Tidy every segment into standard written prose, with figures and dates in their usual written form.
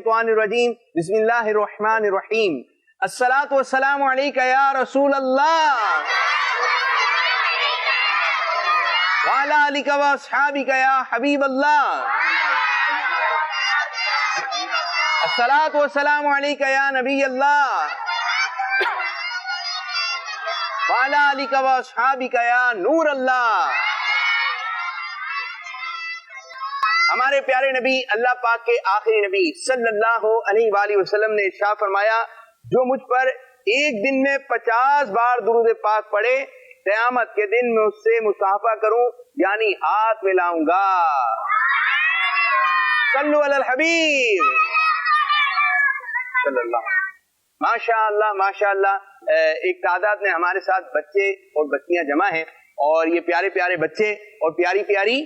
الشیطان الرجیم بسم اللہ الرحمن الرحیم الصلاۃ والسلام علیک یا رسول اللہ وعلی آلک واصحابک یا حبیب اللہ الصلاۃ والسلام علیک یا نبی اللہ وعلی آلک واصحابک یا نور اللہ. ہمارے پیارے نبی اللہ پاک کے آخری نبی صلی اللہ علیہ وآلہ وسلم نے ارشاد فرمایا جو مجھ پر ایک دن میں 50 بار درود پاک پڑھے قیامت کے دن میں اس سے مصافحہ کروں یعنی ہاتھ ملاؤں گا. صلو علی الحبیب صلی اللہ. ماشاء اللہ ایک تعداد میں ہمارے ساتھ بچے اور بچیاں جمع ہیں اور یہ پیارے پیارے بچے اور پیاری پیاری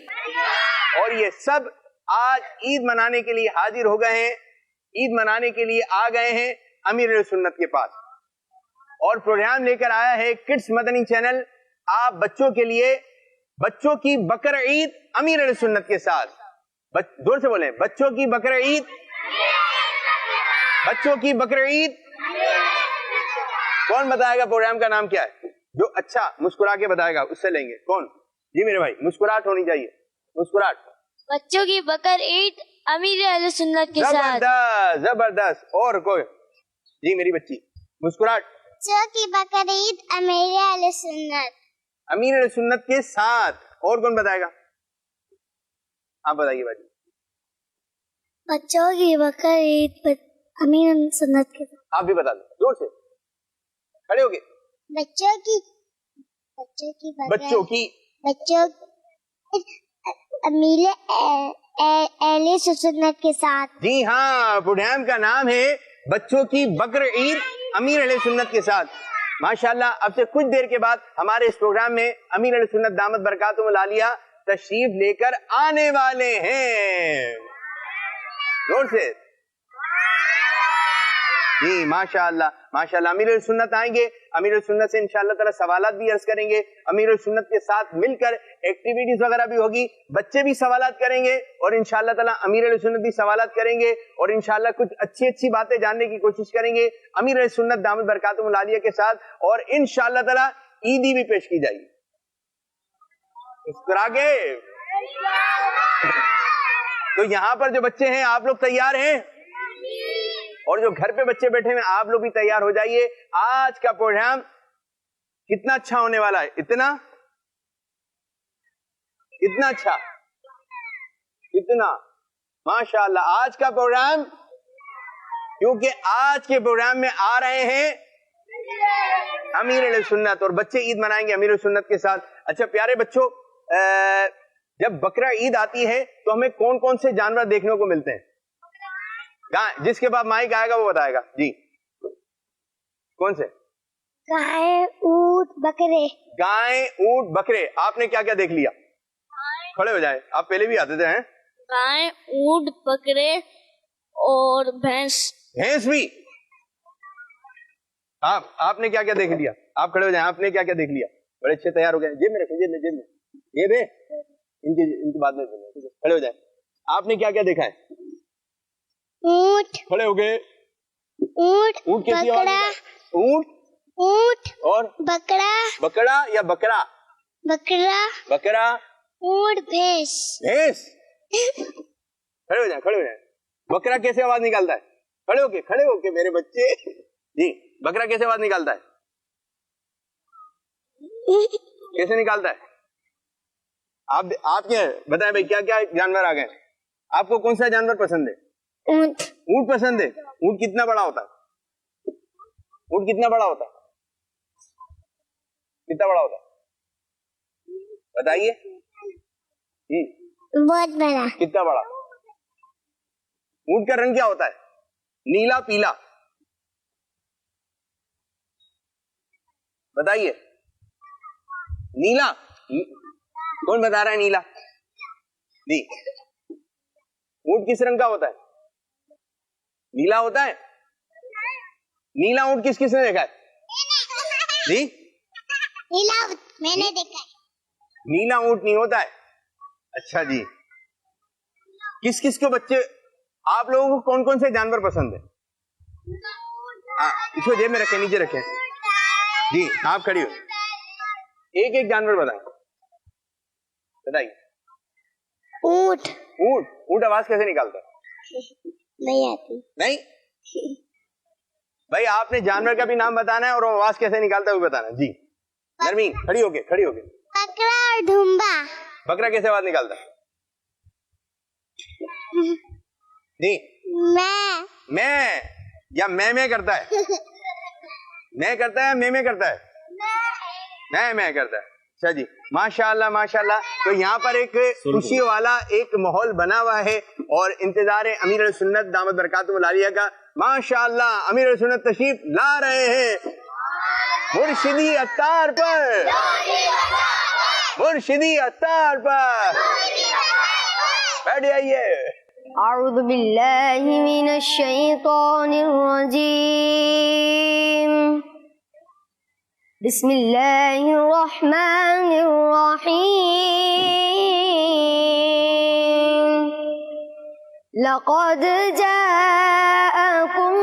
اور یہ سب آج عید منانے کے لیے حاضر ہو گئے ہیں, عید منانے کے لیے آ گئے ہیں امیر سنت کے پاس اور پروگرام لے کر آیا ہے کڈس مدنی چینل آپ بچوں کے لیے بچوں کی بقر عید امیر سنت کے ساتھ. دور سے بولیں بچوں کی بقر عید, بچوں کی بقر عید. کون بتائے گا پروگرام کا نام کیا ہے؟ جو اچھا مسکرا کے بتائے گا اس سے لیں گے. کون؟ جی میرے بھائی مسکراہٹ ہونی چاہیے, مسکراہٹ. بچوں کی بقر عید امیر اہل سنت کے ساتھ. زبردست. اور کوئی؟ جی میری بچی مسکراہٹ. بچوں کی بقر عید امیر اہل سنت, امیر اہل سنت کے ساتھ. اور کون بتائے گا؟ آپ بتائیے بھائی. بچوں کی بقر عید امیر اہل سنت کے ساتھ. آپ بھی بتا دیں زور سے, کھڑے ہو گئے. بچوں کی امیر اہل سنت کے ساتھ. جی ہاں پروگرام کا نام ہے بچوں کی بقر عید امیر اہل سنت کے ساتھ. ماشاءاللہ اب سے کچھ دیر کے بعد ہمارے اس پروگرام میں امیر اہل سنت دامت برکاتہم العالیہ تشریف لے کر آنے والے ہیں. زور سے جی ماشاءاللہ امیر السنت آئیں گے. امیر السنت سے انشاءاللہ تعالی سوالات بھی عرض کریں گے. امیر السنت کے ساتھ مل کر ایکٹیویٹیز وغیرہ بھی ہوگی, بچے بھی سوالات کریں گے اور انشاءاللہ تعالی امیر السنت بھی سوالات کریں گے اور انشاءاللہ کچھ اچھی باتیں جاننے کی کوشش کریں گے امیر السنت دامت برکاتہم العالیہ کے ساتھ. اور انشاءاللہ تعالی عیدی بھی پیش کی جائے گی اس طرح کے. تو یہاں پر جو بچے ہیں آپ لوگ تیار ہیں اور جو گھر پہ بچے بیٹھے ہیں آپ لوگ بھی تیار ہو جائیے. آج کا پروگرام کتنا اچھا ہونے والا ہے, اتنا اچھا, اتنا ماشاءاللہ آج کا پروگرام, کیونکہ آج کے پروگرام میں آ رہے ہیں امیر اہل سنت اور بچے عید منائیں گے امیر سنت کے ساتھ. اچھا پیارے بچوں, جب بقرہ عید آتی ہے تو ہمیں کون کون سے جانور دیکھنے کو ملتے ہیں؟ جس کے بعد مائک آئے گا وہ بتائے گا. جی کون سے؟ گائے, اونٹ, بکرے. گائے, اونٹ, بکرے. آپ نے کیا کیا دیکھ لیا؟ کھڑے ہو جائیں, آپ پہلے بھی آتے تھے. ہیں گائے, اونٹ, بکرے اور بھینس. بھینس بھی. آپ نے کیا کیا دیکھ لیا؟ آپ کھڑے ہو جائیں, آپ نے کیا کیا دیکھ لیا؟ بڑے اچھے تیار ہو گئے. جیب میں رکھیں, جیب میں ان کی بات میں کھڑے ہو جائیں. آپ نے کیا کیا دیکھا ہے؟ اونٹ. کھڑے ہو گئے. اونٹ, بکرا. اونٹ اور بکرا. بکرا یا بکرا؟ بکرا. اونٹ, بھینس. کھڑے ہو جائیں. بکرا کیسے آواز نکالتا ہے؟ کھڑے ہو کے میرے بچے. جی بکرا کیسے آواز نکالتا ہے؟ کیسے نکالتا ہے؟ آپ کیا بتائیں بھائی, کیا کیا جانور آ گئے؟ آپ کو کون سا جانور پسند ہے؟ اونٹ. اونٹ پسند ہے. اونٹ کتنا بڑا ہوتا ہے؟ بتائیے. جی بہت بڑا. کتنا بڑا؟ اونٹ کا رنگ کیا ہوتا ہے؟ نیلا, پیلا. بتائیے. نیلا. کون بتا رہا ہے نیلا؟ جی اونٹ کس رنگ کا ہوتا ہے؟ نیلا ہوتا ہے. نیلا اونٹ کس نے دیکھا ہے؟ جی نیلا میں نے دیکھا ہے. نیلا اونٹ نہیں ہوتا ہے. اچھا جی, کس کو بچے آپ لوگوں کو کون کون سے جانور پسند ہیں؟ اس کو جیب میں رکھیں، نیچے رکھیں. جی آپ کھڑی ہو، ایک ایک جانور بتائیے. اونٹ. اونٹ. اونٹ آواز کیسے نکالتا ہے؟ نہیں آتی. نہیں بھائی، آپ نے جانور کا بھی نام بتانا ہے اور آواز کیسے نکالتا ہے وہ بتانا. جی نرمین کھڑی ہو کے. بکرا اور ڈھمبا. بکرا کیسے آواز نکالتا ہے؟ جی میں یا میں کرتا ہے؟ میں کرتا ہے، میں کرتا ہے؟ میں کرتا ہے. اچھا جی، ماشاء اللہ ماشاء اللہ. تو یہاں پر ایک خوشی والا ایک ماحول بنا ہوا ہے اور انتظار امیر علیہ سنت دامت برکاتہ العالیہ کا. ماشاء اللہ امیر علیہ سنت تشریف لا رہے ہیں مرشدی اتار پر، مرشدی اتار پر. بیٹھ جائیے. اعوذ باللہ من الشیطان الرجیم. بسم اللہ الرحمن الرحیم. لقد جاءکم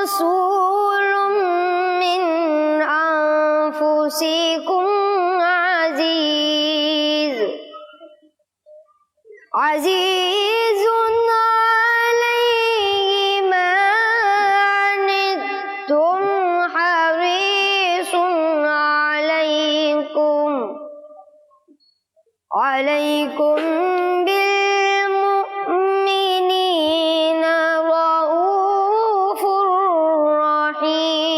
رسول من انفسکم عزیز علیہ ما عنتم حریص علیکم بالمؤمنین رؤوف رحیم.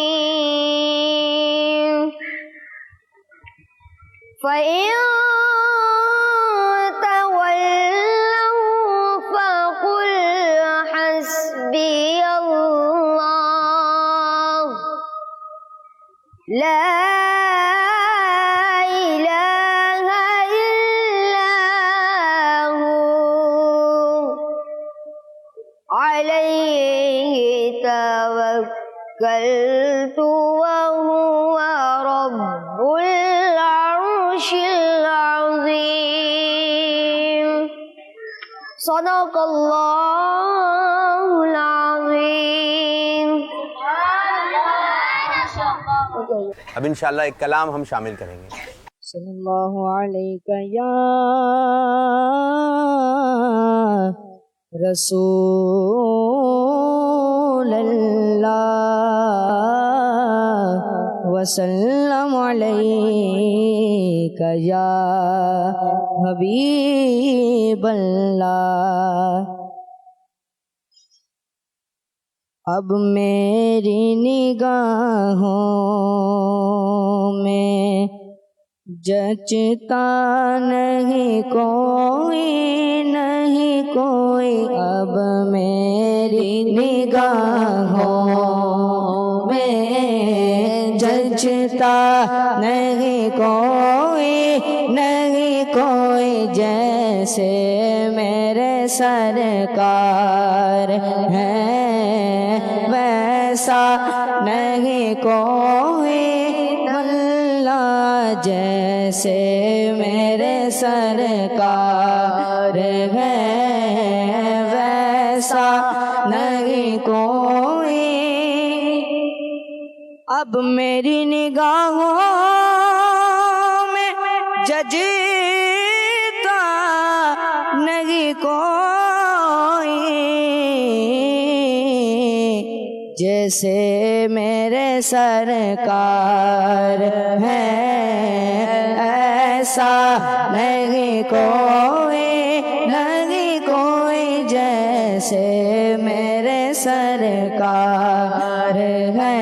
فإن لا إله إلا هو عليه توكلت وهو رب العرش العظيم. صدق الله العظيم. اب انشاءاللہ ایک کلام ہم شامل کریں گے. صلی اللہ علیہ یا رسول اللہ وسلم علیہ یا حبیب اللہ. اب میری نگاہوں میں جچتا نہیں کوئی اب میری نگاہوں میں جچتا نہیں کوئی جیسے میرے سرکار ہیں ویسا نہیں کوئی اللہ جیسے میرے سرکار ہے ویسا نہیں کوئی. اب میری نگاہوں میں ججتا نہیں کوئی جیسے میرے سرکار ہے ایسا نہیں کوئی جیسے میرے سرکار ہے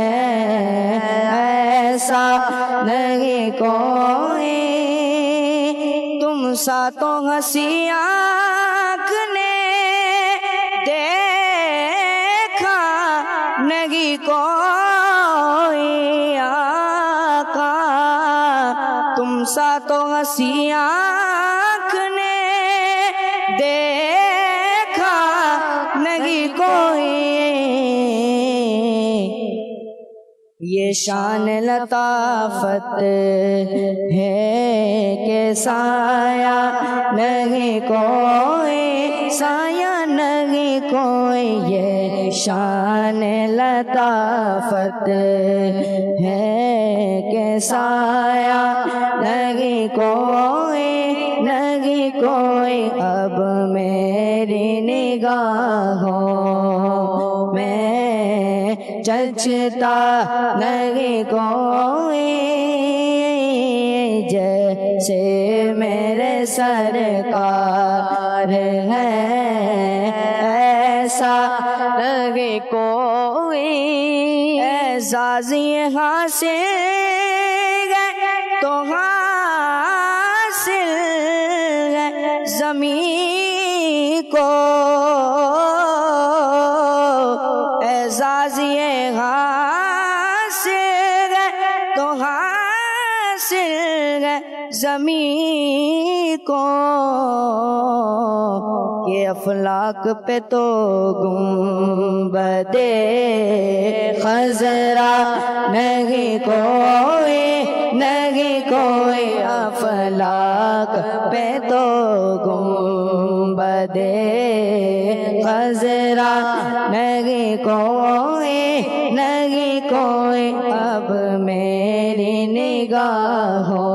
ایسا نہیں کوئی. تم سا تو ہنسی آنکھ نے دیکھا نہیں کوئی آقا. تم سا تو ہنسی آنکھ نے دیکھا نہیں کوئی. یہ شان لطافت ہے کہ سایہ نہیں کوئی نہیں کوئی یہ شان لطافت ہے کہ سایہ نہیں کوئی اب میری نگاہوں میں جچتا نہیں کوئی جیسے میرے سرکار ہے ایسا نہیں کوئی اعزاز یہاں سے گئے تو حاصل ہے زمین کو اعزاز یہاں سے گئے تو حاصل ہے زمین کو یہ افلاک پہ تو گنبد خضرا نہیں کوئی افلاک پہ تو گنبد خضرا نہیں کوئی اب میری نگاہوں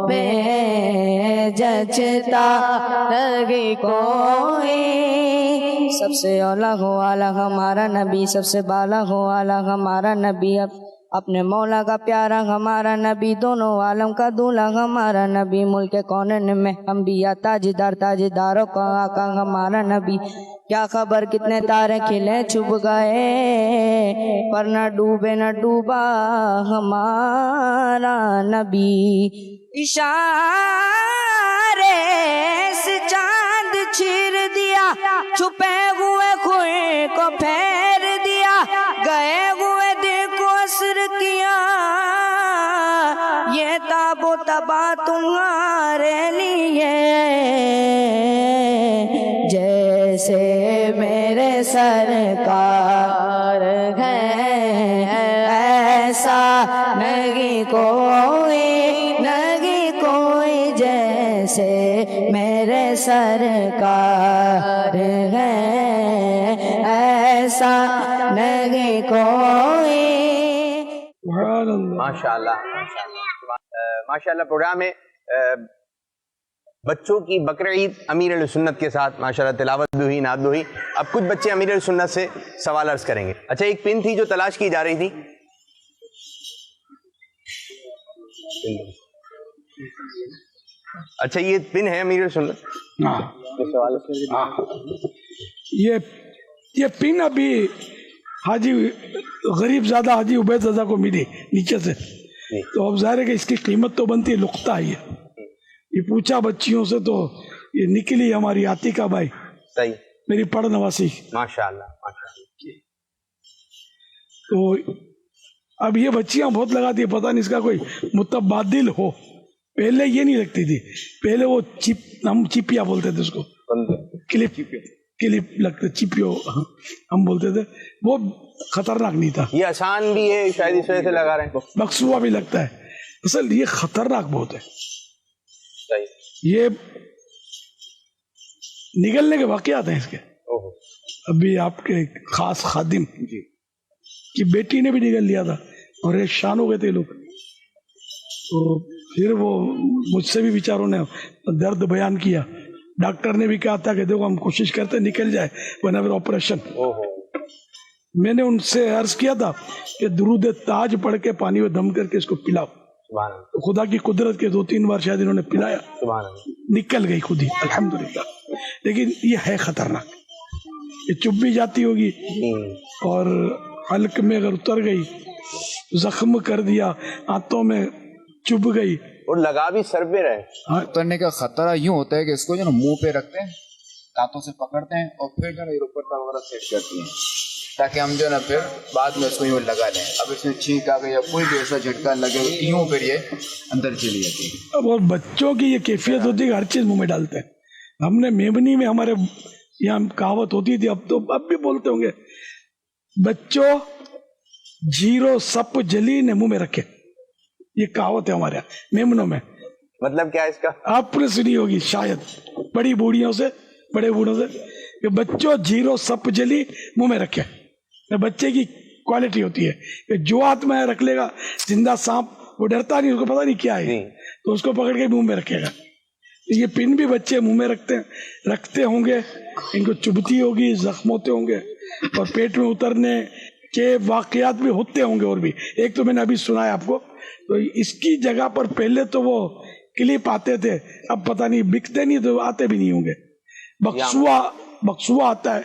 میں جچتا نہیں کوئی سب سے اولا ہو اعلیٰ ہمارا نبی سب سے بالا ہو اعلیٰ ہمارا نبی اپنے مولا کا پیارا ہمارا نبی دونوں عالم کا دولہا ہمارا نبی ملک کونین میں انبیاء تاجداروں کا آقا ہمارا نبی کیا خبر کتنے تارے کھلے چھپ گئے پر نہ ڈوبا ہمارا نبی اشارے سے چاند چیر دیا چھپے ہوئے خوئے کو پھیر دیا گئے ہوئے دل کو اثر کیا یہ تاب و تبا تمہارے لیے جیسے میرے سرکار ہے ایسا نہیں کوئی جیسے میرے سرکار ہے ایسا نہیں کوئی ماشاءاللہ ماشاءاللہ پروگرام ہے بچوں کی بقر عید امیر اہل سنت کے ساتھ ماشاءاللہ تلاوت بھی ہوئی نعت بھی ہوئی اب کچھ بچے امیر اہل سنت سے سوال عرض کریں گے اچھا ایک پن تھی جو تلاش کی جا رہی تھی اچھا یہ پن ہے امیر اہل سنت یہ پن ابھی حاجی غریب زادہ حاجی عبید رضا کو ملی نیچے سے تو اب ظاہر ہے کہ اس کی قیمت تو بنتی ہے لقطہ ہی ہے یہ پوچھا بچیوں سے تو یہ نکلی ہماری عاتقہ بھائی صحیح میری پڑھ نواسی ماشاءاللہ تو اب یہ بچیاں بہت لگاتی ہے پتہ نہیں اس کا کوئی متبادل ہو پہلے یہ نہیں لگتی تھی پہلے وہ ہم چپیا بولتے تھے اس کو کلپ لگتے چپیو ہم بولتے تھے وہ خطرناک نہیں تھا یہ آسان بھی ہے شاید اس وجہ سے لگا رہے ہیں مقصوبہ بھی لگتا ہے اصل یہ خطرناک بہت ہے یہ نگلنے کے واقعات ہیں اس کے ابھی آپ کے خاص خادم کی بیٹی نے بھی نگل لیا تھا اور پریشان ہو گئے تھے لوگ تو پھر وہ مجھ سے بھی بیچاروں نے درد بیان کیا ڈاکٹر نے بھی کہا تھا کہ دیکھو ہم کوشش کرتے نکل جائے ورنہ پھر آپریشن میں نے ان سے عرض کیا تھا کہ درود تاج پڑھ کے پانی میں دم کر کے اس کو پلاؤ خدا کی قدرت کے 2-3 بار شاید انہوں نے پلایا نکل گئی خود ہی الحمدللہ لیکن یہ ہے خطرناک یہ چپ بھی جاتی ہوگی اور حلق میں اگر اتر گئی زخم کر دیا ہاتھوں میں چپ گئی اور لگا بھی سر پہ رہے اترنے کا خطرہ یوں ہوتا ہے کہ اس کو جو نا منہ پہ رکھتے ہیں دانتوں سے پکڑتے ہیں اور پھر جو نا دوپٹہ وغیرہ سیٹ کرتی ہیں تاکہ ہم جو نا پھر بعد میں اس کو یوں لگا لیں اب اس میں چھینک آ گئی یا کوئی بھی ایسا جھٹکا لگے یوں پھر یہ اندر چلی جاتی ہے اب اور بچوں کی یہ کیفیت ہوتی ہے کہ ہر چیز منہ میں ڈالتے ہیں ہم نے میمنی میں ہمارے یہاں کہاوت ہوتی تھی اب تو اب بھی بولتے ہوں گے بچوں جیرو سپ جلی نے منہ میں رکھے یہ کہاوت ہے ہمارے یہاں میمنوں میں مطلب کیا اس کا آپ نے سنی ہوگی شاید بڑی بوڑھیوں سے بڑے بوڑھوں سے کہ بچوں زیرو سپ جلی منہ میں رکھے. بچے کی کوالٹی ہوتی ہے کہ جو ہاتھ میں رکھ لے گا زندہ سانپ وہ ڈرتا نہیں, اس کو پتا نہیں کیا ہے, تو اس کو پکڑ کے منہ میں رکھے گا. یہ پن بھی بچے منہ میں رکھتے ہوں گے, ان کو چبھتی ہوگی, زخم ہوتے ہوں گے اور پیٹ میں اترنے کے واقعات بھی ہوتے ہوں گے. اور بھی ایک تو میں نے ابھی سنا ہے آپ کو, تو اس کی جگہ پر پہلے تو وہ کلپ آتے تھے, اب پتہ نہیں بکتے نہیں تو آتے بھی نہیں ہوں گے. بکسوا آتا ہے,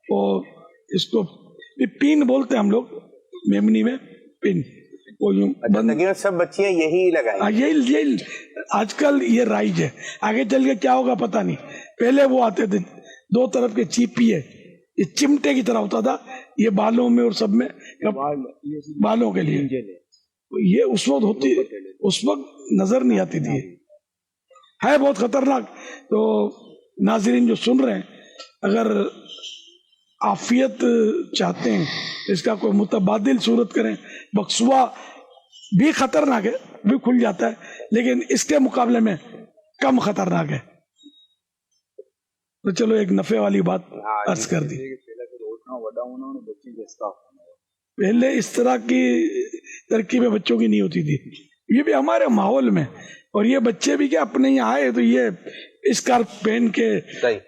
اور اس کو پین بولتے ہیں ہم لوگ میمنی میں, پن. سب بچیاں یہی لگائیں, یہی آج کل یہ رائج ہے. آگے چل کے کیا ہوگا پتہ نہیں. پہلے وہ آتے تھے 2 طرف کے چیپی ہے, یہ چمٹے کی طرح ہوتا تھا, یہ بالوں میں اور سب میں, بالوں کے لیے. یہ اس وقت ہوتی, اس وقت نظر نہیں آتی تھی, ہے بہت خطرناک. تو ناظرین جو سن رہے ہیں, اگر عافیت چاہتے ہیں اس کا کوئی متبادل صورت کریں. بکسوا بھی خطرناک ہے, بھی کھل جاتا ہے, لیکن اس کے مقابلے میں کم خطرناک ہے. تو چلو ایک نفع والی بات عرض کر دی. پہلے اس طرح کی ترکیبیں بچوں کی نہیں ہوتی تھی, یہ بھی ہمارے ماحول میں. اور یہ بچے بھی کیا اپنے یہاں آئے تو یہ اسکارف پہن کے,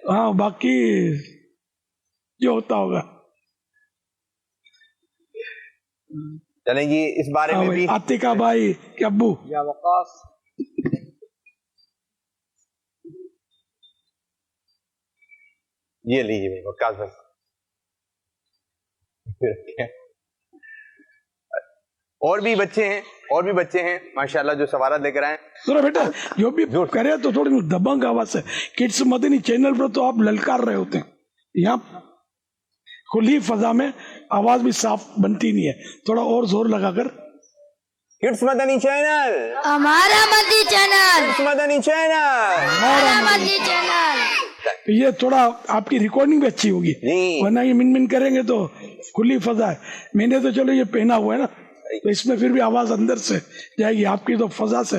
ہاں باقی جو ہوتا ہوگا. چلیں جی اس بارے میں بھی عاتقہ بھائی کہ ابو یا وقاص, یہ لیجیے بھائی وقاص بھائی. اور بھی بچے ہیں ماشاءاللہ جو سوالات لے کر آئے. ذرا بیٹا جو بھی کرے تو تھوڑی دبنگ آواز ہے. کڈس مدنی چینل پر تو آپ للکار رہے ہوتے ہیں, یہاں کھلی فضا میں آواز بھی صاف بنتی نہیں ہے. تھوڑا اور زور لگا کر. کڈس مدنی چینل, ہمارا مدنی چینل, کڈس مدنی چینل, ہمارا مدنی چینل. یہ تھوڑا آپ کی ریکارڈنگ بھی اچھی ہوگی, ورنہ یہ من کریں گے تو کھلی فضا ہے. میں نے تو چلو یہ پہنا ہوا ہے نا, تو اس میں پھر بھی آواز اندر سے جائے گی, آپ کی تو فضا سے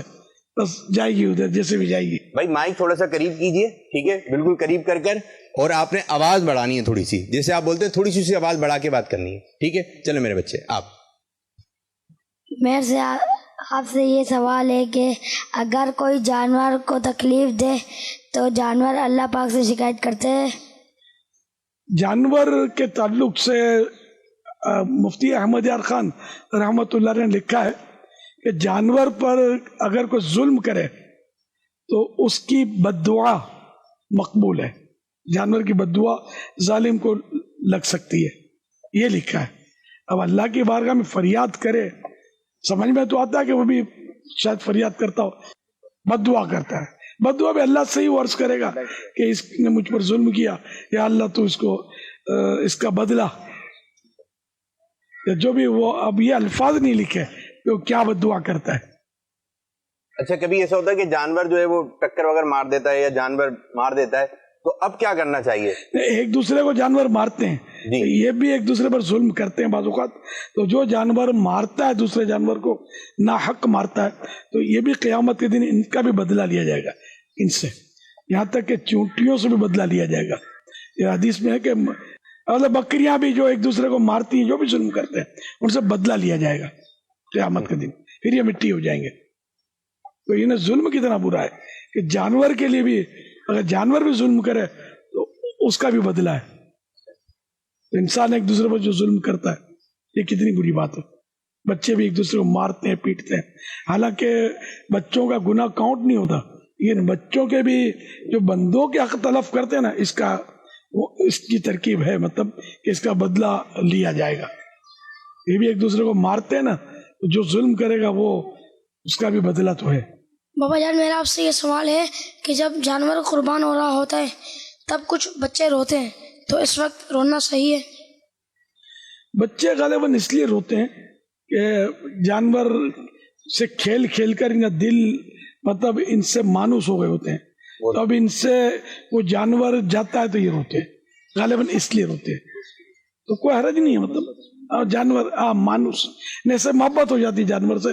بس جائے گی ادھر جیسے بھی جائے گی. بھائی مائک تھوڑا سا قریب کیجئے, ٹھیک ہے, بالکل قریب کر اور آپ نے آواز بڑھانی ہے تھوڑی سی, جیسے آپ بولتے ہیں تھوڑی سی آواز بڑھا کے بات کرنی ہے, ٹھیک ہے. چلو میرے بچے, آپ میرے سے آپ سے یہ سوال ہے کہ اگر کوئی جانور کو تکلیف دے تو جانور اللہ پاک سے شکایت کرتے ہیں. جانور کے تعلق سے مفتی احمد یار خان رحمت اللہ نے لکھا ہے کہ جانور پر اگر کوئی ظلم کرے تو اس کی بد دعا مقبول ہے. جانور کی بد دعا ظالم کو لگ سکتی ہے, یہ لکھا ہے. اب اللہ کی بارگاہ میں فریاد کرے, سمجھ میں تو آتا ہے کہ وہ بھی شاید فریاد کرتا ہو, بد دعا کرتا ہے. بد دعا بھی اللہ سے ہی عرض کرے گا کہ اس نے مجھ پر ظلم کیا, یا اللہ تو اس کو اس کا بدلہ, جو بھی وہ. اب یہ الفاظ نہیں لکھے کہ وہ کیا بد دعا کرتا ہے. اچھا کبھی ایسا ہوتا ہے کہ جانور جو ہے وہ ٹکر وغیرہ مار دیتا ہے یا جانور مار دیتا ہے, تو اب کیا کرنا چاہیے؟ ایک دوسرے کو جانور مارتے ہیں, یہ بھی ایک دوسرے پر ظلم کرتے ہیں بعض اوقات. تو جو جانور مارتا ہے دوسرے جانور کو, ناحق مارتا ہے, تو یہ بھی قیامت کے دن ان کا بھی بدلہ لیا جائے گا ان سے, یہاں تک کہ چونٹیوں سے بھی بدلہ لیا جائے گا. یہ حدیث میں ہے کہ مطلب بکریاں بھی جو ایک دوسرے کو مارتی ہیں, جو بھی ظلم کرتے ہیں, ان سے بدلہ لیا جائے گا قیامت کے دن, پھر یہ مٹی ہو جائیں گے. تو انہیں ظلم کتنا برا ہے کہ جانور کے لیے بھی اگر جانور بھی ظلم کرے تو اس کا بھی بدلہ ہے. تو انسان ایک دوسرے پر جو ظلم کرتا ہے یہ کتنی بری بات ہے. بچے بھی ایک دوسرے کو مارتے ہیں, پیٹتے ہیں, حالانکہ بچوں کا گناہ کاؤنٹ نہیں ہوتا, لیکن بچوں کے بھی جو بندوں کے حق تلف کرتے ہیں نا, اس کی ترکیب ہے, مطلب کہ اس کا بدلہ لیا جائے گا. یہ بھی ایک دوسرے کو مارتے ہیں نا, جو ظلم کرے گا وہ اس کا بھی بدلہ تو ہے. بابا جان میرا آپ سے یہ سوال ہے کہ جب جانور قربان ہو رہا ہوتا ہے تب کچھ بچے روتے ہیں, تو اس وقت رونا صحیح ہے؟ بچے غالباً اس لیے روتے ہیں کہ جانور سے کھیل کھیل کر ان کا دل مطلب ان سے مانوس ہو گئے ہوتے ہیں, تو اب ان سے وہ جانور جاتا ہے تو یہ روتے ہیں, غالباً اس لیے روتے ہیں. تو کوئی حرج نہیں ہے, مطلب جانور مانوس نے سے محبت ہو جاتی جانور سے.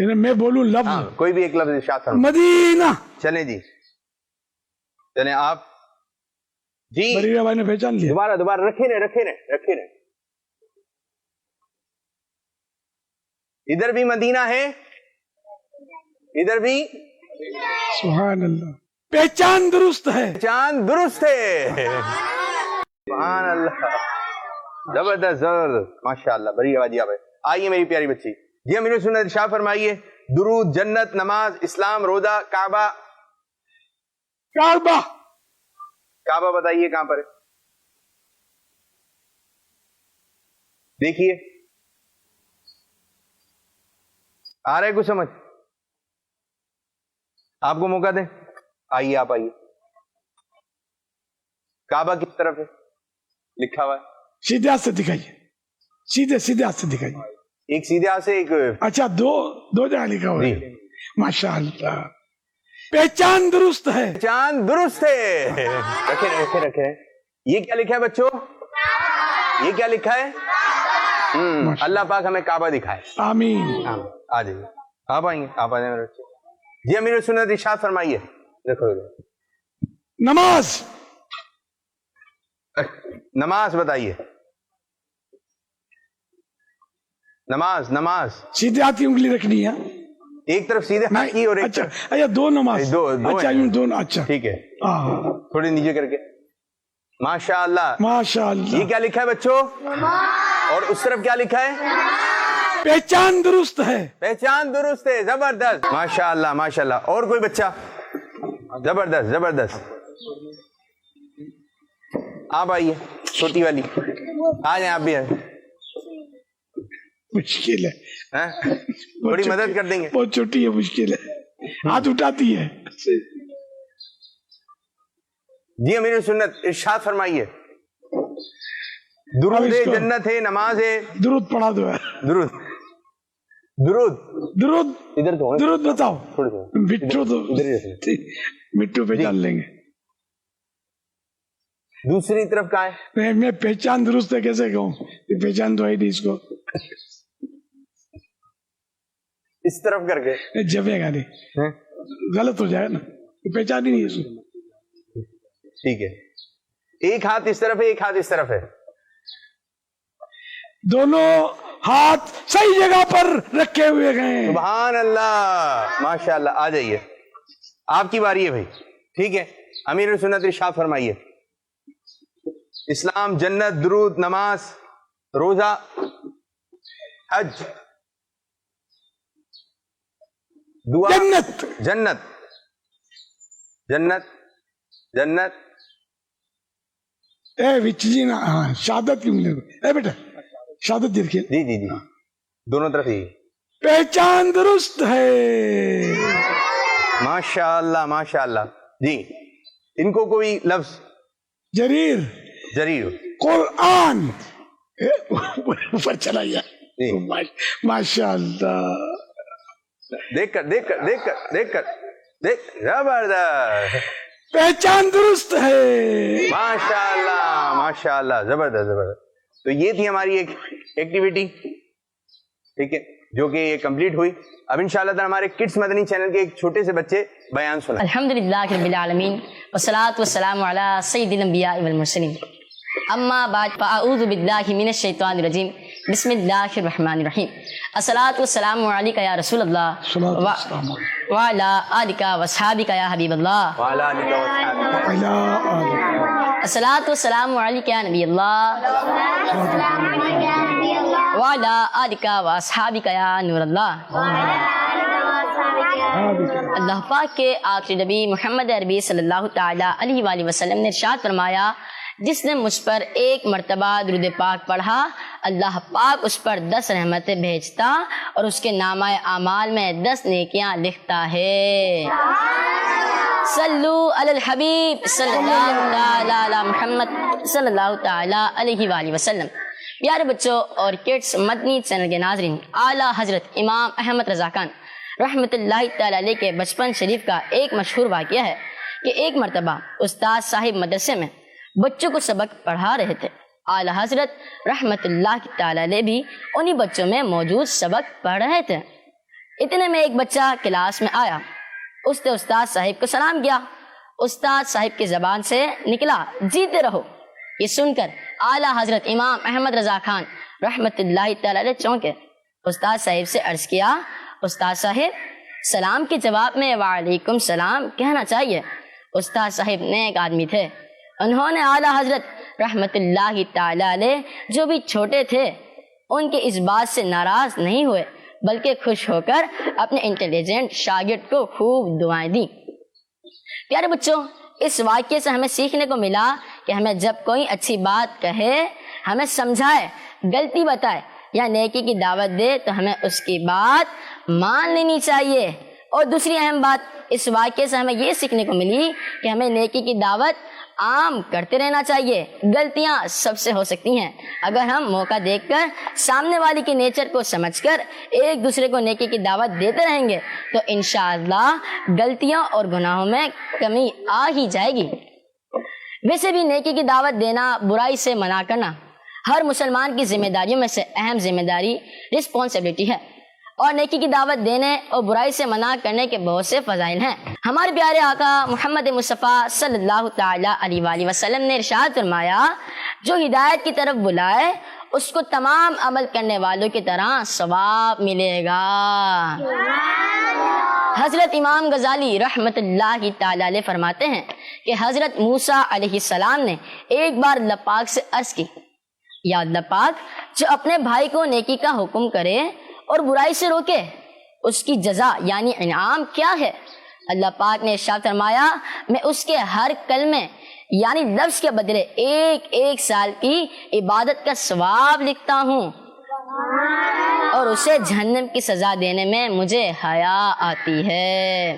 میں بولوں ہاں لفظ کوئی بھی ایک لفظ ارشاد فرمائیں. مدینہ. چلیں جی چلیں آپ جی. بریرہ بھائی نے پہچان لیا. دوبارہ رکھے رہے. ادھر بھی مدینہ ہے, ادھر بھی. سبحان اللہ, پہچان درست ہے. چاند درست ہے. سبحان اللہ, زبردست ماشاء اللہ. بڑی آوازی آپ آئیے میری پیاری بچی. جی امیر سنت ارشاد فرمائیے. درود, جنت, نماز, اسلام, روزہ, کعبہ. کعبہ بتائیے کہاں پر ہے؟ دیکھیے آ رہا ہے کچھ سمجھ؟ آپ کو موقع دیں, آئیے آپ آئیے. کعبہ کس طرف ہے لکھا ہوا ہے؟ سیدھے ہاتھ سے دکھائیے, سیدھے ہاتھ سے دکھائیے. ایک سیدھے ہاتھ سے ایک. اچھا دو جگہ لکھا ہوا ہے. ماشاء اللہ, پہچان درست ہے. چاند درست ہے. رکھے. یہ کیا لکھا ہے بچوں؟ یہ کیا لکھا ہے؟ اللہ پاک ہمیں کعبہ دکھائے. آمین. آ جائیے, آپ آئیں گے, آپ آ جائیں میرے بچے. جی امیر سنت ارشاد فرمائیے. دیکھو نماز بتائیے. نماز سیدھے ہاتھ کی انگلی رکھنی ہے. ایک طرف سیدھے ہاتھ کی اور ایک اچھا طرف. اچھا دو نماز. دو اچھا ہیں. دونوں. اچھا ٹھیک ہے, ہاں تھوڑی نیچے کر کے. ماشاء اللہ. ماشاء یہ اللہ, کیا لکھا ہے بچوں؟ اور اس طرف کیا لکھا ہے؟ پہچان درست ہے. پہچان درست ہے. زبردست ماشاء اللہ ماشاء اللہ. اور کوئی بچہ؟ زبردست. آپ آئیے, چھوٹی والی آ جائیں. آپ بھی آئیں, مشکل ہے, تھوڑی مدد کر دیں گے. بہت چھوٹی ہے, مشکل ہے, ہاتھ اٹھاتی ہے. جی امیر سنت ارشاد فرمائیے. درود ہے, جنت ہے, نماز ہے. درود پڑھا دو. درود درود بتاؤ. مٹھو تو مٹھو پہچان لیں گے. دوسری طرف کہاں ہے؟ میں پہچان درست ہے کیسے کہوں, پہچان تو آئی نہیں اس کو. اس طرف کر کے جمے گا نہیں, غلط ہو جائے نا, پہچان ہی نہیں اس کو. ٹھیک ہے, ایک ہاتھ اس طرف ہے, ایک ہاتھ اس طرف ہے. دونوں ہاتھ صحیح جگہ پر رکھے ہوئے گئے. سبحان اللہ ماشاء اللہ. آ جائیے, آپ کی باری ہے بھائی. ٹھیک ہے, امیر سنت ارشاد فرمائیے. اسلام, جنت, درود, نماز, روزہ, حج, دعا. جنت. اے وچ جی نا, شہادت کی ملے. اے بیٹا شہادت دی رکھیے. جی دونوں طرف ہی. پہچان درست ہے. ماشاء اللہ. جی ان کو کوئی لفظ؟ جریر قرآن اوپر چلا گیا. ماشاء اللہ. دیکھ کر زبردست. پہچان درست ہے. ماشاء اللہ زبردست. تو یہ تھی ہماری ایک ایکٹیویٹی, ٹھیک ہے, جو کہ یہ کمپلیٹ ہوئی. اب انشاءاللہ تعالی ہمارے کڈس مدنی چینل کے ایک چھوٹے سے بچے بیان سنائیں. الحمدللہ رب العالمین والصلاة والسلام علی سید الانبیاء والمرسلین. اما بعد فاعوذ باللہ من الشیطان الرجیم. بسم اللہ الرحمن الرحیم. الصلاة والسلام علیکہ یا رسول اللہ وعلی آلکہ واصحابکہ یا حبیب اللہ. الصلاة والسلام علیکہ یا نبی اللہ وعلی آلکہ واصحابکہ یا نور اللہ. اللہ پاک کے آخری نبی محمد عربی صلی اللہ تعالی علیہ وآلہ وسلم نے ارشاد فرمایا, جس نے مجھ پر ایک مرتبہ درود پاک پڑھا, اللہ پاک اس پر 10 رحمتیں بھیجتا اور اس کے نامہ اعمال میں 10 نیکیاں لکھتا ہے. صلو علی الحبیب صلی اللہ تعالی علی محمد صلی اللہ تعالی علیہ وآلہ وسلم. پیارے بچوں اور کڈس مدنی چینل کے ناظرین, اعلیٰ حضرت امام احمد رضا خان رحمۃ اللہ تعالی علیہ کے بچپن شریف کا ایک مشہور واقعہ ہے کہ ایک مرتبہ استاد صاحب مدرسے میں بچوں کو سبق پڑھا رہے تھے. اعلیٰ حضرت رحمۃ اللہ تعالی علیہ بھی انہی بچوں میں موجود سبق پڑھ رہے تھے. اتنے میں ایک بچہ کلاس میں آیا، اس نے استاد صاحب کو سلام کیا۔ استاد صاحب کی زبان سے نکلا جیتے رہو۔ یہ سن کر اعلیٰ حضرت امام احمد رضا خان رحمت اللہ تعالی علیہ چونکے۔ استاد صاحب سے عرض کیا، استاد صاحب سلام کے جواب میں وعلیکم سلام کہنا چاہیے۔ استاد صاحب نیک آدمی تھے، انہوں نے اعلیٰ حضرت رحمت اللہ تعالی علیہ جو بھی چھوٹے تھے ان کے اس بات سے ناراض نہیں ہوئے، بلکہ خوش ہو کر اپنے انٹیلیجنٹ شاگرد کو خوب دعائیں دیں۔ پیارے بچوں، اس واقعے سے ہمیں سیکھنے کو ملا کہ ہمیں جب کوئی اچھی بات کہے، ہمیں سمجھائے، غلطی بتائے یا نیکی کی دعوت دے تو ہمیں اس کی بات مان لینی چاہیے۔ اور دوسری اہم بات اس واقعے سے ہمیں یہ سیکھنے کو ملی کہ ہمیں نیکی کی دعوت عام کرتے رہنا چاہیے۔ غلطیاں سب سے ہو سکتی ہیں، اگر ہم موقع دیکھ کر سامنے والے کے نیچر کو سمجھ کر ایک دوسرے کو نیکی کی دعوت دیتے رہیں گے تو انشاءاللہ غلطیوں اور گناہوں میں کمی آ ہی جائے گی۔ ویسے بھی نیکی کی دعوت دینا، برائی سے منع کرنا ہر مسلمان کی ذمہ داریوں میں سے اہم ذمہ داری، رسپانسبلٹی ہے، اور نیکی کی دعوت دینے اور برائی سے منع کرنے کے بہت سے فضائل ہیں۔ ہمارے پیارے آقا محمد مصطفیٰ صلی اللہ تعالی علیہ وآلہ وسلم نے ارشاد فرمایا، جو ہدایت کی طرف بلائے اس کو تمام عمل کرنے والوں کی طرح ثواب ملے گا۔ حضرت امام غزالی رحمت اللہ تعالی علیہ فرماتے ہیں کہ حضرت موسیٰ علیہ السلام نے ایک بار اللہ پاک سے عرض کی، یا اللہ پاک، جو اپنے بھائی کو نیکی کا حکم کرے اور برائی سے روکے اس کی جزا یعنی انعام کیا ہے؟ اللہ پاک نے ارشاد فرمایا، میں اس کے ہر کلمے یعنی لفظ کے بدلے ایک سال کی عبادت کا ثواب لکھتا ہوں اور اسے جہنم کی سزا دینے میں مجھے حیا آتی ہے۔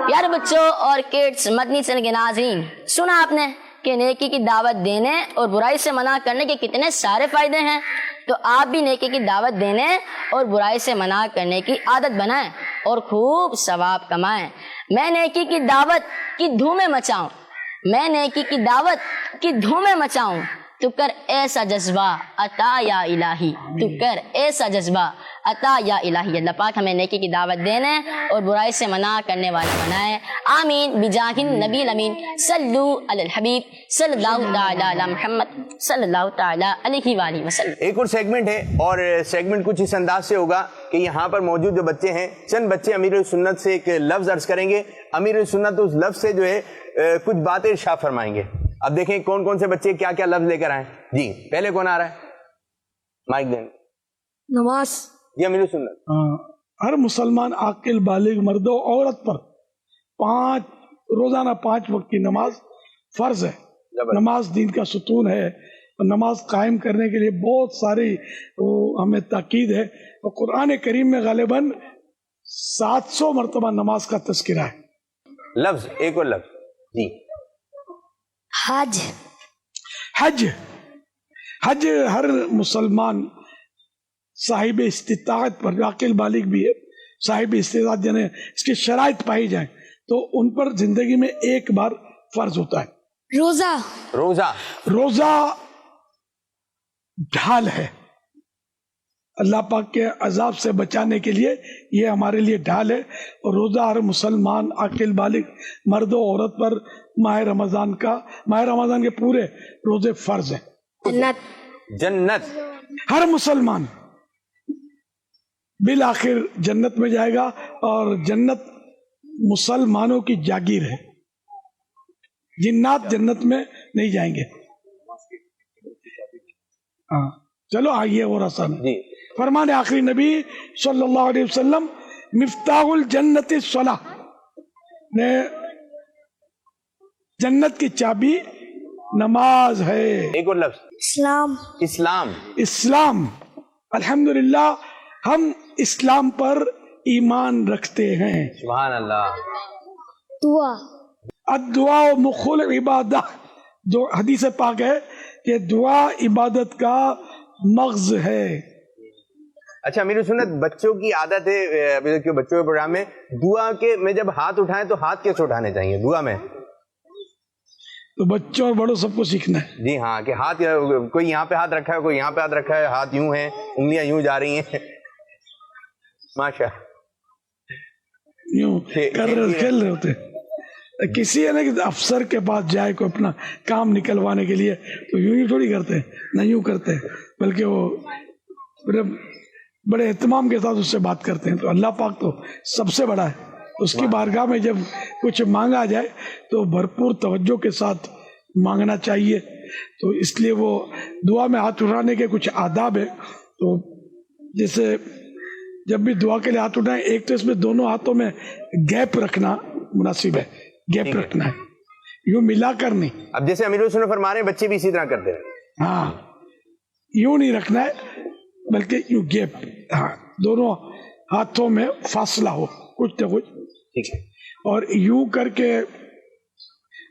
پیارے بچوں اور کڈس، مدنی چینل کے ناظرین، سنا آپ نے کہ نیکی کی دعوت دینے اور برائی سے منع کرنے کے کتنے سارے فائدے ہیں، تو آپ بھی نیکی کی دعوت دینے اور برائی سے منع کرنے کی عادت بنائیں اور خوب ثواب کمائیں۔ میں نیکی کی دعوت کی دھومیں مچاؤں، میں نیکی کی دعوت کی دھومیں مچاؤں، تو کر ایسا جذبہ عطا یا الہی، تو کر ایسا جذبہ عطا یا الہی۔ اللہ پاک ہمیں نیکی کی دعوت دینے اور برائی سے منع کرنے والے بنائے، آمین بجاہ النبی الامین صلو علی الحبیب صلی اللہ تعالی علی محمد صلی اللہ تعالی علیہ وآلہ وسلم۔ ایک اور سیگمنٹ ہے، اور سیگمنٹ کچھ اس انداز سے ہوگا کہ یہاں پر موجود جو بچے ہیں، چند بچے امیر السنت سے ایک لفظ عرض کریں گے، امیر السنت اس لفظ سے جو ہے کچھ باتیں ارشاد فرمائیں گے۔ اب دیکھیں کون کون سے بچے کیا کیا لفظ لے کر آئے۔ جی پہلے کون آ رہا ہے؟ مائک دیں۔ نماز۔ جی امیر السنت۔ ہر مسلمان عاقل بالغ مرد و عورت پر روزانہ 5 وقت کی نماز فرض ہے۔ نماز دین کا ستون ہے، اور نماز قائم کرنے کے لیے بہت ساری ہمیں تاکید ہے، اور قرآن کریم میں غالباً 700 مرتبہ نماز کا تذکرہ ہے۔ لفظ، ایک اور لفظ۔ جی حج۔ حج ہر مسلمان صاحب استطاعت پر، عاقل بالغ بھی ہے، صاحب استطاعت یعنی اس کی شرائط پائی جائیں تو ان پر زندگی میں ایک بار فرض ہوتا ہے۔ روزہ ڈھال ہے، اللہ پاک کے عذاب سے بچانے کے لیے یہ ہمارے لیے ڈھال ہے، اور روزہ ہر مسلمان عاقل بالغ مرد و عورت پر ماہ رمضان کے پورے روزے فرض ہیں۔ جنت۔ ہر مسلمان بالآخر جنت میں جائے گا، اور جنت مسلمانوں کی جاگیر ہے، جنات جنت میں نہیں جائیں گے۔ چلو آئیے اور آسان ہے۔ فرمان آخری نبی صلی اللہ علیہ وسلم، مفتاح الجنت الصلاۃ، نے جنت کی چابی نماز ہے۔ ایک اور لفظ۔ اسلام۔ الحمدللہ ہم اسلام پر ایمان رکھتے ہیں۔ سبحان اللہ۔ الدعاء مخل عبادہ، جو حدیث پاک ہے کہ دعا عبادت کا مغز ہے۔ اچھا امیر سنت، بچوں کی عادت ہے، بچوں کے پروگرام میں دعا کے میں جب ہاتھ اٹھائیں تو ہاتھ کیسے اٹھانے چاہیے دعا میں؟ تو بچوں اور بڑوں سب کو سیکھنا ہے۔ جی ہاں، کہ ہاتھ کوئی یہاں پہ ہاتھ رکھا ہے، کوئی یہاں پہ ہاتھ رکھا ہے، ہاتھ یوں ہیں، انگلیاں یوں جا رہی ہیں۔ ماشاء یوں کر رہے کھیل رہے ہوتے. کسی ہے نا کہ افسر کے پاس جائے کوئی اپنا کام نکلوانے کے لیے تو یوں ہی تھوڑی کرتے ہیں, نہ یوں کرتے ہیں, بلکہ وہ بڑے اہتمام کے ساتھ اس سے بات کرتے ہیں. تو اللہ پاک تو سب سے بڑا ہے, اس کی بارگاہ میں جب کچھ مانگا جائے تو بھرپور توجہ کے ساتھ مانگنا چاہیے. تو اس لیے وہ دعا میں ہاتھ اٹھانے کے کچھ آداب ہے. تو جیسے جب بھی دعا کے لیے ہاتھ اٹھائیں, ایک تو اس میں دونوں ہاتھوں میں گیپ رکھنا مناسب ہے, گیپ رکھنا ہے, یوں ملا کر نہیں. اب جیسے امیر السنت فرما رہے ہیں بچے بھی اسی طرح کرتے ہیں, ہاں یوں نہیں رکھنا ہے بلکہ یوں گیپ, ہاں دونوں ہاتھوں میں فاصلہ ہو کچھ نہ کچھ, ٹھیک ہے, اور یوں کر کے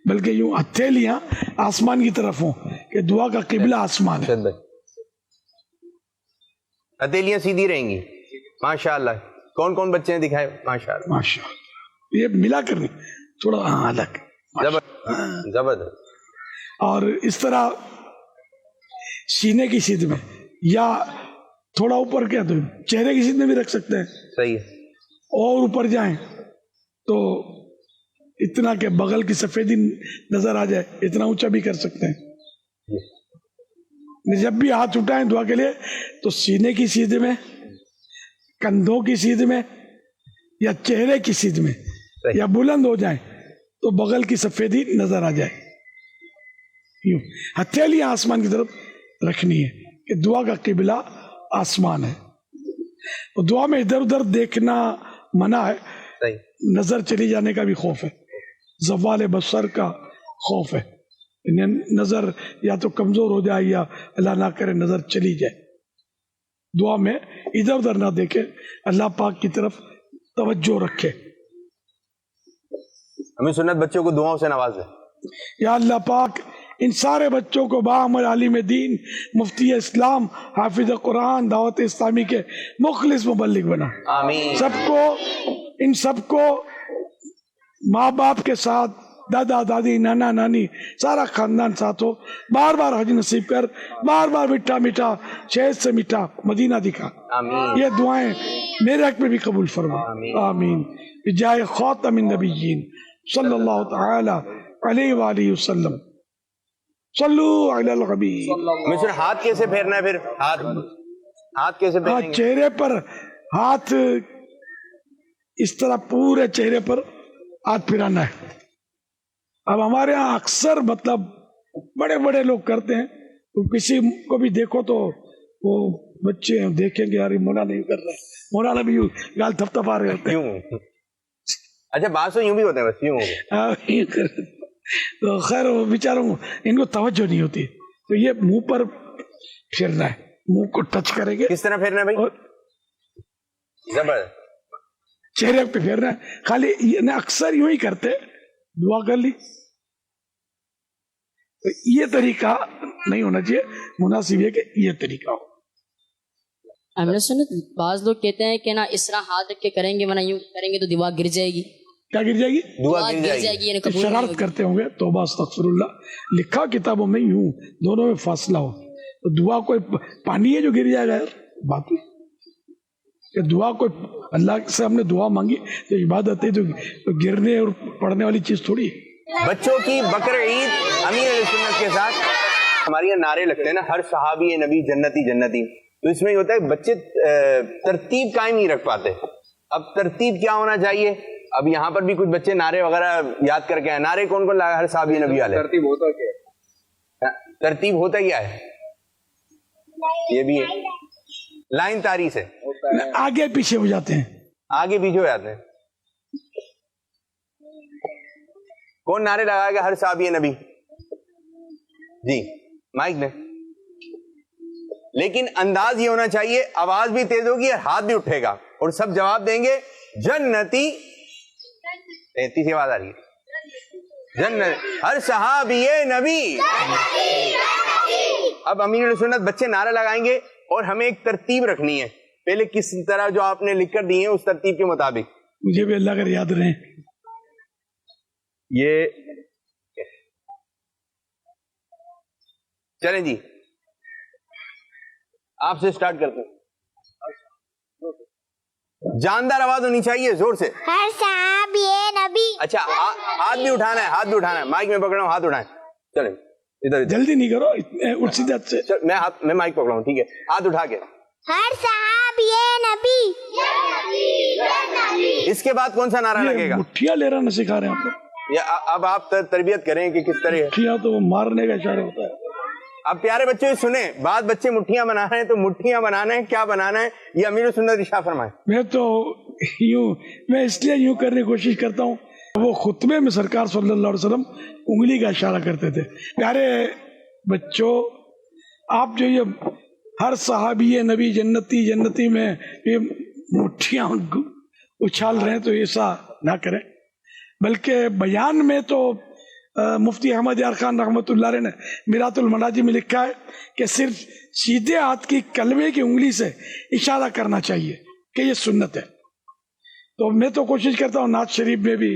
بلکہ یوں ہتھیلیاں آسمان کی طرف ہوں کہ دعا کا قبلہ آسمان ہے. ہتھیلیاں سیدھی رہیں گی. ماشاء اللہ. کون کون بچے ہیں دکھائے؟ ماشاء اللہ, ماشاء اللہ. یہ ملا کر نہیں, تھوڑا الگ, زبردست. اور اس طرح سینے کی سیدھ میں یا تھوڑا اوپر کیا تو چہرے کی سیدھ میں بھی رکھ سکتے ہیں. صحیح ہے. اور اوپر جائیں تو اتنا کہ بغل کی سفیدی نظر آ جائے, اتنا اونچا بھی کر سکتے ہیں. جب بھی ہاتھ اٹھائیں دعا کے لیے تو سینے کی سیدھ میں, کندھوں کی سیدھ میں یا چہرے کی سیدھ میں یا بلند ہو جائیں تو بغل کی سفیدی نظر آ جائے. یوں ہتھیلیاں آسمان کی طرف رکھنی ہے کہ دعا کا قبلہ آسمان ہے. اور دعا میں ادھر ادھر دیکھنا منع ہے, نظر چلی جانے کا بھی خوف ہے, زوال بصر کا خوف ہے, نظر یا تو کمزور ہو جائے یا اللہ نہ کرے نظر چلی جائے. دعا میں ادھر ادھر نہ دیکھے, اللہ پاک کی طرف توجہ رکھے. ہمیں سنت بچوں کو دعاؤں سے نواز ہے. یا اللہ پاک ان سارے بچوں کو باعمر عالم دین, مفتی اسلام, حافظ قرآن, دعوت اسلامی کے مخلص مبلغ بنا. آمین. سب کو, ان سب کو ماں باپ کے ساتھ, دادا دادی, نانا نانی, سارا خاندان ساتھ ہو. بار بار حج نصیب کر, بار بار میٹھا میٹھا شہد سے میٹھا مدینہ دکھا. آمین. یہ دعائیں میرے حق میں بھی قبول فرما. آمین. بجائے خاتم النبیین صلی اللہ تعالی علیہ وآلہ وسلم. صلو علی الحبیب. مجھے ہاتھ کیسے پھیرنا ہے پھر؟ ہاتھ کیسے پھیریں گے؟ چہرے پر ہاتھ اس طرح پورے چہرے پر ہاتھ پھرانا ہے. اب ہمارے ہاں اکثر مطلب بڑے بڑے لوگ کرتے ہیں, تو کسی کو بھی دیکھو تو وہ بچے دیکھیں گے یار مولانا نہیں کر رہے, مولانا بھی گال تھپ تھپا رہے ہوتے ہیں. اچھا بات تو یوں بھی ہوتے ہیں, بس یوں. تو خیر وہ بیچاروں ان کو توجہ نہیں ہوتی, تو یہ منہ پر پھیرنا ہے, منہ کو ٹچ کریں گے. کس طرح پھیرنا ہے بھائی؟ زبردست. چہرے پہ پھیرنا ہے خالی, اکثر یوں ہی کرتے, دعا کر لی. تو یہ طریقہ نہیں ہونا چاہیے, مناسب ہے کہ یہ طریقہ ہو. ہم نے سنا بعض لوگ کہتے ہیں کہ نا اس طرح ہاتھ رکھ کے کریں گے, ورنہ یوں کریں گے تو دعا گر جائے گی. کیا گر جائے گی؟ دعا گر جائے گی. یعنی قبول نہیں شرارت ہوگی. کرتے ہوں گے, توبہ استغفر اللہ. لکھا کتابوں میں یوں دونوں میں فاصلہ ہو. تو دعا کوئی پانی ہے جو گر جائے گا یار؟ بات ہوئی کہ دعا کوئی اللہ سے ہم نے دعا مانگی تو عبادت ہے, تو گرنے اور پڑھنے والی چیز تھوڑی ہے. بچوں کی بقر عید امیر علیہ سنت کے ساتھ ہمارے یہاں نعرے لگتے ہیں نا, ہر صحابی نبی جنتی جنتی. تو اس میں یہ ہوتا ہے بچے ترتیب قائم نہیں رکھ پاتے. اب ترتیب کیا ہونا چاہیے؟ اب یہاں پر بھی کچھ بچے نعرے وغیرہ یاد کر کے آئے. نعرے کون کون لگا ہر صحابی نبی والے؟ ترتیب ہوتا کیا ہے؟ ترتیب ہوتا کیا ہے؟ یہ بھی ہے لائن تاری سے آگے پیچھے ہو جاتے ہیں, آگے پیچھے ہو جاتے ہیں. کون نعرے لگائے گا ہر صحابی نبی؟ جی مائک نے. لیکن انداز یہ ہونا چاہیے, آواز بھی تیز ہوگی اور ہاتھ بھی اٹھے گا اور سب جواب دیں گے جنتی. 33 آواز آ رہی ہے, جنت ہر صحابی نبی. اب امیر علیہ سنت بچے نعرے لگائیں گے اور ہمیں ایک ترتیب رکھنی ہے. پہلے کس طرح جو آپ نے لکھ کر دی ہے اس ترتیب کے مطابق. مجھے بھی اللہ کر یاد رہے. یہ چلیں جی, آپ سے سٹارٹ کرتے ہیں. جاندار آواز ہونی چاہیے, زور سے. ہر صحابی نبی. اچھا ہاتھ بھی اٹھانا ہے, ہاتھ بھی اٹھانا ہے, مائک میں پکڑا ہوں, ہاتھ اٹھائیں. چلیں ادھر جلدی نہیں کرو, اٹھ سیدھے سے. میں مائک پکڑا ہوں, ٹھیک ہے, ہاتھ اٹھا کے. ہر صحابی نبی. اس کے بعد کون سا نعرہ لگے گا؟ مٹھیاں لے رہا نہ سکھا رہے ہیں آپ کو, یا اب آپ تربیت کریں کہ کس طرح؟ مٹھیاں تو وہ مارنے کا اشارہ ہوتا ہے. اب پیارے بچے سنیں, بعض بچے مٹھیاں بنا رہے ہیں, تو مٹھیاں بنانا ہے, کیا بنانا ہے, یہ امیر سنت ارشاد فرمائیں. میں اس لیے یوں کرنے کی کوشش کرتا ہوں, وہ خطبے میں سرکار صلی اللہ علیہ وسلم انگلی کا اشارہ کرتے تھے. پیارے بچوں, آپ جو یہ ہر صحابی نبی جنتی جنتی میں یہ مٹھیاں اچھال رہے ہیں, تو ایسا نہ کریں, بلکہ بیان میں تو مفتی احمد یار خان رحمۃ اللہ علیہ نے میرات المناجی میں لکھا ہے کہ صرف سیدھے ہاتھ کی کلمے کی انگلی سے اشارہ کرنا چاہیے کہ یہ سنت ہے. تو میں تو کوشش کرتا ہوں نعت شریف میں بھی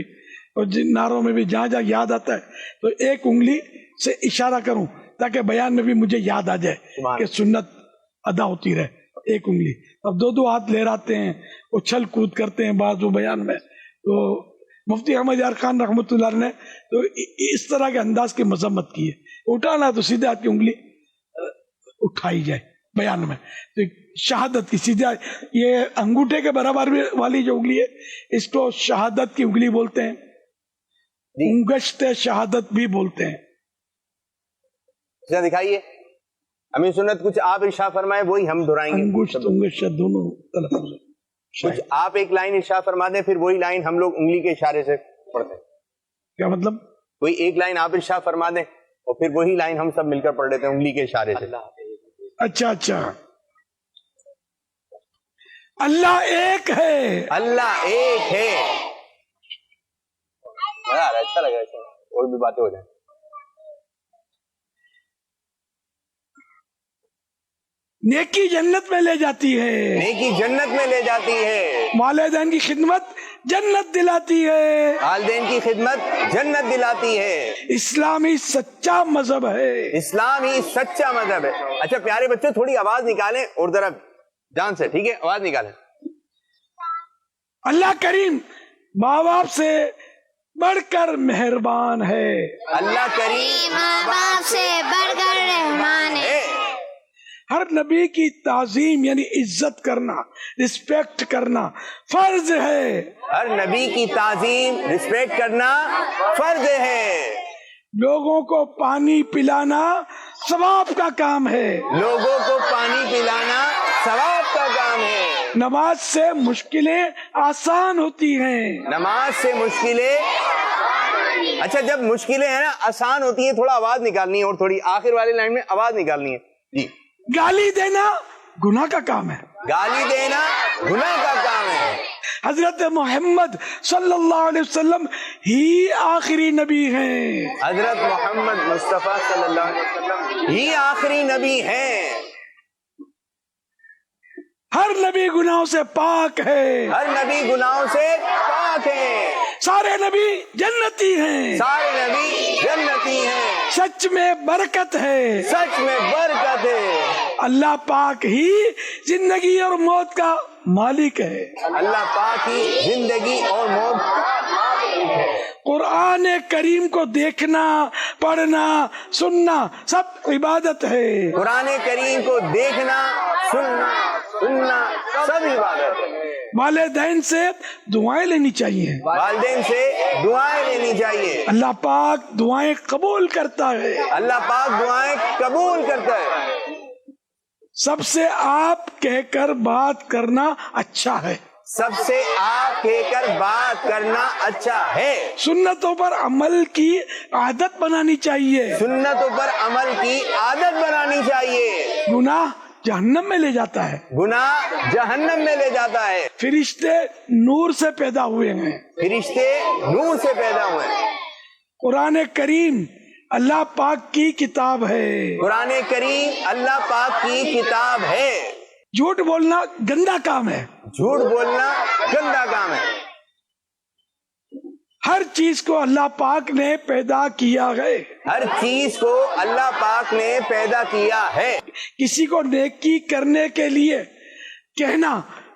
اور نعروں میں بھی جہاں جہاں یاد آتا ہے تو ایک انگلی سے اشارہ کروں, تاکہ بیان میں بھی مجھے یاد آ جائے کہ سنت ادا ہوتی رہے. ایک انگلی, اب دو ہاتھ لہراتے ہیں, اچھل کود کرتے ہیں بعض وہ بیان میں. تو مفتی احمد یار خان رحمۃ اللہ علیہ نے تو اس طرح کے انداز کی مذمت کی ہے. اٹھانا تو سیدھے ہاتھ کی انگلی اٹھائی جائے بیان میں. تو شہادت کی سیدھا, یہ انگوٹھے کے برابر والی جو انگلی ہے اس کو شہادت کی انگلی بولتے ہیں, انگشت شہادت بھی بولتے ہیں. دکھائیے امیر سنت, کچھ آپ ارشاد فرمائیں, وہی ہم دہرائیں گے. انگشت دونوں تلفظ. کچھ آپ ایک لائن ارشاد فرما دیں, پھر وہی لائن ہم لوگ انگلی کے اشارے سے پڑھتے ہیں. کیا مطلب؟ کوئی ایک لائن آپ ارشاد فرما دیں اور پھر وہی لائن ہم سب مل کر پڑھ لیتے ہیں انگلی کے اشارے سے. اچھا, اللہ ایک ہے, اللہ ایک ہے. اچھا لگا, اور بھی باتیں ہو جائیں. نیکی جنت میں لے جاتی ہے, نیکی جنت میں لے جاتی ہے, والدین کی خدمت جنت دلاتی ہے, والدین کی خدمت جنت دلاتی ہے. اسلامی سچا مذہب ہے, اسلام ہی سچا مذہب ہے. اچھا پیارے بچوں, تھوڑی آواز نکالیں اور ذرا جان سے, ٹھیک ہے, آواز نکالیں. اللہ کریم ماں باپ سے بڑھ کر مہربان ہے, اللہ کریم ماں باپ سے بڑھ کر رحمان ہے. ہر نبی کی تعظیم یعنی عزت کرنا, رسپیکٹ کرنا فرض ہے. ہر نبی کی تعظیم رسپیکٹ کرنا فرض ہے. لوگوں کو پانی پلانا ثواب کا کام ہے, لوگوں کو پانی پلانا ثواب کا کام ہے. نماز سے مشکلیں آسان ہوتی ہیں, نماز سے مشکلیں, اچھا جب مشکلیں ہیں نا آسان ہوتی ہیں, تھوڑا آواز نکالنی ہے, اور تھوڑی آخر والی لائن میں آواز نکالنی ہے. جی. گالی دینا گناہ کا کام ہے, گالی دینا گناہ کا کام ہے. حضرت محمد صلی اللہ علیہ وسلم ہی آخری نبی ہیں, حضرت محمد مصطفیٰ صلی اللہ علیہ وسلم ہی آخری نبی ہیں. ہر نبی گناہوں سے پاک ہے, ہر نبی گناہوں سے پاک ہے. سارے نبی جنتی ہیں, سارے نبی جنتی ہیں. سچ میں برکت ہے, سچ میں برکت ہے. اللہ پاک ہی زندگی اور موت کا مالک ہے, اللہ پاک ہی زندگی اور موت کا مالک ہے. قرآن کریم کو دیکھنا, پڑھنا, سننا سب عبادت ہے. قرآن کریم کو دیکھنا, سننا سب عبادت ہے. والدین سے دعائیں لینی چاہیے, والدین سے دعائیں لینی چاہیے. اللہ پاک دعائیں قبول کرتا ہے, اللہ پاک دعائیں قبول کرتا ہے. سب سے آپ کہہ کر بات کرنا اچھا ہے, سب سے آپ کہہ کر بات کرنا اچھا ہے. سنتوں پر عمل کی عادت بنانی چاہیے, سنتوں پر عمل کی عادت بنانی چاہیے. گناہ جہنم میں لے جاتا ہے, گناہ جہنم میں لے جاتا ہے. فرشتے نور سے پیدا ہوئے ہیں, فرشتے نور سے پیدا ہوئے ہیں. قرآن کریم اللہ پاک کی کتاب ہے, قرآن کریم اللہ پاک کی کتاب ہے. جھوٹ بولنا گندا کام ہے, جھوٹ بولنا گندا کام ہے. ہر چیز کو اللہ پاک نے پیدا کیا ہے, ہر چیز کو اللہ پاک نے پیدا کیا ہے. کسی کو نیکی کرنے کے لیے کہنا